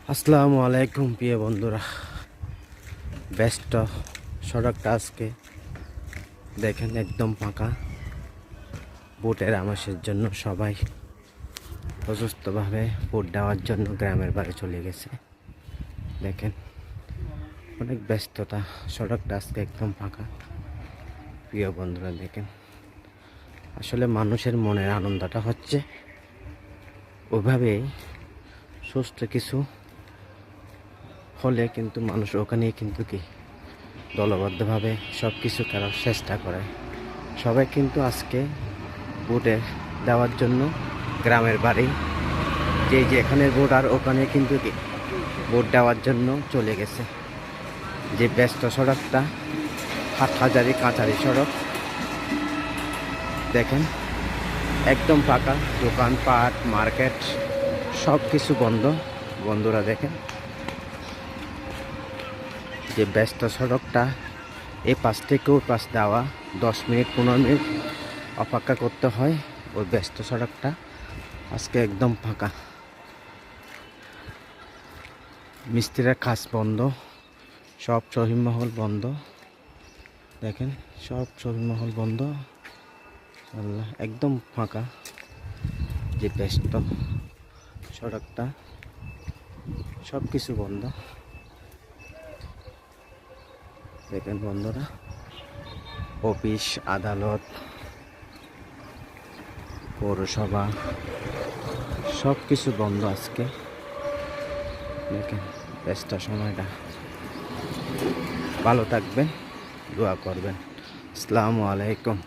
আসসালামু আলাইকুম প্রিয় বন্ধুরা। ব্যস্ত সড়কটা আজকে দেখেন একদম ফাঁকা। ভোটের আমেজের জন্য সবাই অসুস্থভাবে ভোট দেওয়ার জন্য গ্রামের বাড়ি চলে গেছে। দেখেন অনেক ব্যস্ততা, সড়কটা আজকে একদম ফাঁকা। প্রিয় বন্ধুরা দেখেন, আসলে মানুষের মনের আনন্দটা হচ্ছে ওইভাবেই। সুস্থ কিছু হলে কিন্তু মানুষ ওখানে কিন্তু কি দলবদ্ধভাবে সব কিছু করার চেষ্টা করে। সবাই কিন্তু আজকে ভোটে দেওয়ার জন্য গ্রামের বাড়ি যে যেখানে ভোট আর ওখানে কিন্তু কি ভোট দেওয়ার জন্য চলে গেছে। যে ব্যস্ত সড়কটা হাটহাজারি কাঁচারি সড়ক দেখেন একদম ফাঁকা। দোকানপাট মার্কেট সব কিছু বন্ধ। বন্ধুরা দেখেন যে ব্যস্ত সড়কটা, এই পাশ থেকে ওই পাশ দেওয়া 10 মিনিট 15 মিনিট অপেক্ষা করতে হয়। ওই ব্যস্ত সড়কটা আজকে একদম ফাঁকা। মিস্ত্রির কাজ বন্ধ, সব শহীদমহল বন্ধ। দেখেন সব শহীদমহল বন্ধ, আল্লাহ একদম ফাঁকা। যে ব্যস্ত সড়কটা সব কিছু বন্ধ। দেখেন বন্ধুরা, অফিস আদালত পৌরসভা সব কিছু বন্ধ আজকে। দেখেন ব্যস্ত সময়টা। ভালো থাকবেন, দোয়া করবেন। আসসালামু আলাইকুম।